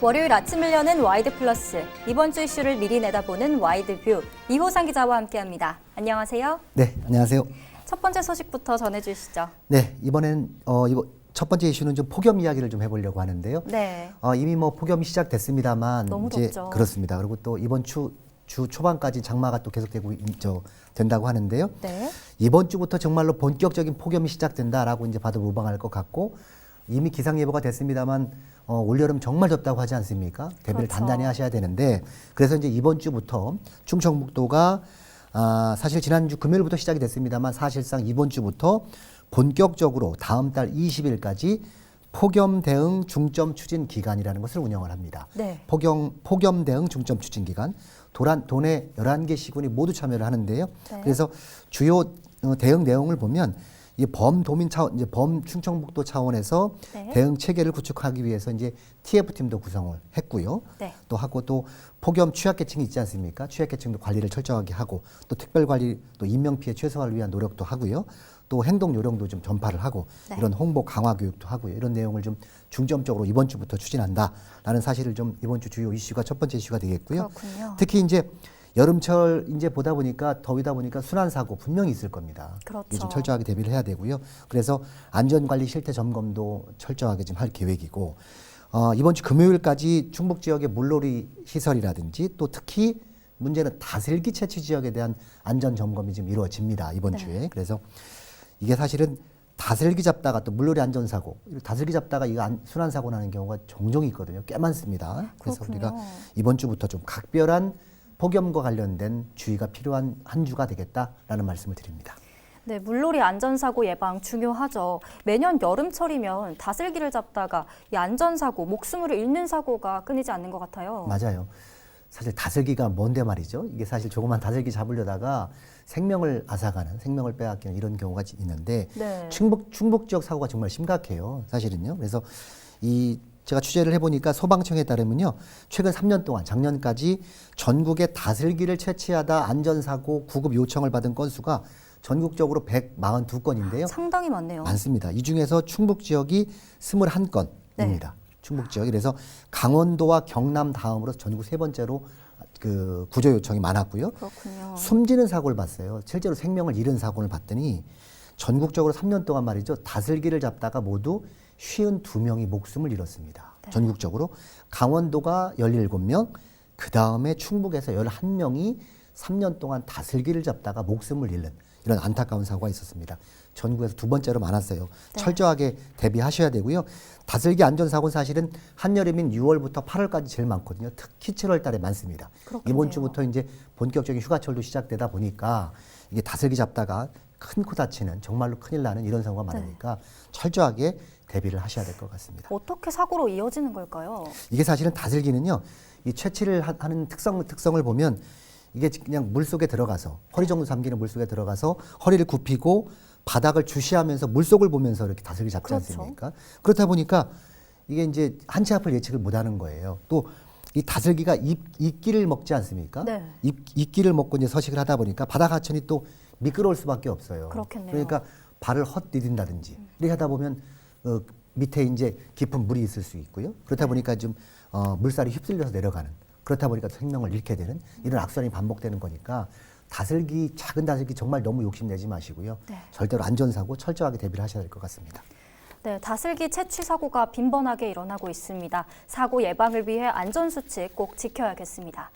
월요일 아침을 여는 와이드 플러스, 이번 주 이슈를 미리 내다보는 와이드 뷰, 이호상 기자와 함께합니다. 안녕하세요. 네, 안녕하세요. 첫 번째 소식부터 전해주시죠. 네, 이번 첫 번째 이슈는 좀 폭염 이야기를 좀 해보려고 하는데요. 네. 이미 뭐 폭염이 시작됐습니다만 너무 이제 덥죠. 그렇습니다. 그리고 또 이번 주 초반까지 장마가 또 계속되고 된다고 하는데요. 네. 이번 주부터 정말로 본격적인 폭염이 시작된다라고 이제 봐도 무방할 것 같고, 이미 기상 예보가 됐습니다만 올여름 정말 덥다고 하지 않습니까? 대비를 그렇죠. 단단히 하셔야 되는데, 그래서 이제 이번 주부터 충청북도가 사실 지난주 금요일부터 시작이 됐습니다만 사실상 이번 주부터 본격적으로 다음 달 20일까지 폭염 대응 중점 추진 기간이라는 것을 운영을 합니다. 네. 폭염 대응 중점 추진 기간, 도내 11개 시군이 모두 참여를 하는데요. 네. 그래서 주요 대응 내용을 보면 이 범도민 차원, 이제 충청북도 차원에서 네. 대응 체계를 구축하기 위해서 이제 TF팀도 구성을 했고요. 네. 또 폭염 취약계층이 있지 않습니까? 취약계층도 관리를 철저하게 하고, 또 특별관리, 또 인명피해 최소화를 위한 노력도 하고요. 또 행동 요령도 좀 전파를 하고, 네. 이런 홍보 강화 교육도 하고요. 이런 내용을 좀 중점적으로 이번 주부터 추진한다라는 사실을 좀 이번 주 주요 이슈가 첫 번째 이슈가 되겠고요. 그렇군요. 특히 이제 여름철 이제 보다 보니까 더위다 보니까 순환 사고 분명히 있을 겁니다. 그렇죠. 이게 좀 철저하게 대비를 해야 되고요. 그래서 안전관리 실태 점검도 철저하게 좀 할 계획이고, 이번 주 금요일까지 충북 지역의 물놀이 시설이라든지, 또 특히 문제는 다슬기 채취 지역에 대한 안전 점검이 지금 이루어집니다. 이번 네. 주에. 그래서 이게 사실은 다슬기 잡다가 또 물놀이 안전사고, 다슬기 잡다가 이거 순환 사고 나는 경우가 종종 있거든요. 꽤 많습니다. 그래서 그렇군요. 우리가 이번 주부터 좀 각별한 폭염과 관련된 주의가 필요한 한 주가 되겠다라는 말씀을 드립니다. 네, 물놀이 안전사고 예방 중요하죠. 매년 여름철이면 다슬기를 잡다가 이 안전사고, 목숨을 잃는 사고가 끊이지 않는 것 같아요. 맞아요. 사실 다슬기가 뭔데 말이죠. 이게 사실 조그만 다슬기 잡으려다가 생명을 앗아가는, 생명을 빼앗기는 이런 경우가 있는데, 네. 충북 지역 사고가 정말 심각해요. 사실은요. 그래서 제가 취재를 해보니까 소방청에 따르면요, 최근 3년 동안 작년까지 전국에 다슬기를 채취하다 안전사고 구급 요청을 받은 건수가 전국적으로 142건인데요. 상당히 많네요. 많습니다. 이 중에서 충북 지역이 21건입니다. 네. 충북 지역이. 그래서 강원도와 경남 다음으로 전국 세 번째로 그 구조 요청이 많았고요. 그렇군요. 숨지는 사고를 봤어요. 실제로 생명을 잃은 사고를 봤더니 전국적으로 3년 동안 말이죠, 다슬기를 잡다가 모두 52명이 목숨을 잃었습니다. 네. 전국적으로. 강원도가 17명, 그 다음에 충북에서 11명이 3년 동안 다슬기를 잡다가 목숨을 잃는 이런 안타까운 사고가 있었습니다. 전국에서 두 번째로 많았어요. 네. 철저하게 대비하셔야 되고요. 다슬기 안전사고는 사실은 한여름인 6월부터 8월까지 제일 많거든요. 특히 7월 달에 많습니다. 그렇겠네요. 이번 주부터 이제 본격적인 휴가철도 시작되다 보니까 이게 다슬기 잡다가 큰 코 다치는, 정말로 큰일 나는 이런 사고가 많으니까 철저하게 대비를 하셔야 될 것 같습니다. 어떻게 사고로 이어지는 걸까요? 이게 사실은 다슬기는요, 이 채취를 하는 특성을 보면 이게 그냥 물속에 들어가서, 허리 정도 잠기는 물속에 들어가서 허리를 굽히고 바닥을 주시하면서 물속을 보면서 이렇게 다슬기 잡지 그렇죠. 않습니까? 그렇다 보니까 이게 이제 한치 앞을 예측을 못 하는 거예요. 또 이 다슬기가 이끼를 먹지 않습니까? 네. 이끼를 먹고 이제 서식을 하다 보니까 바닥 하천이 또 미끄러울 수밖에 없어요. 그렇겠네요. 그러니까 발을 헛디딘다든지 이렇게 하다 보면 밑에 이제 깊은 물이 있을 수 있고요. 그렇다 보니까 좀 물살이 휩쓸려서 내려가는, 그렇다 보니까 생명을 잃게 되는 이런 악순환이 반복되는 거니까 작은 다슬기 정말 너무 욕심내지 마시고요. 네. 절대로 안전사고 철저하게 대비를 하셔야 될 것 같습니다. 네, 다슬기 채취 사고가 빈번하게 일어나고 있습니다. 사고 예방을 위해 안전수칙 꼭 지켜야겠습니다.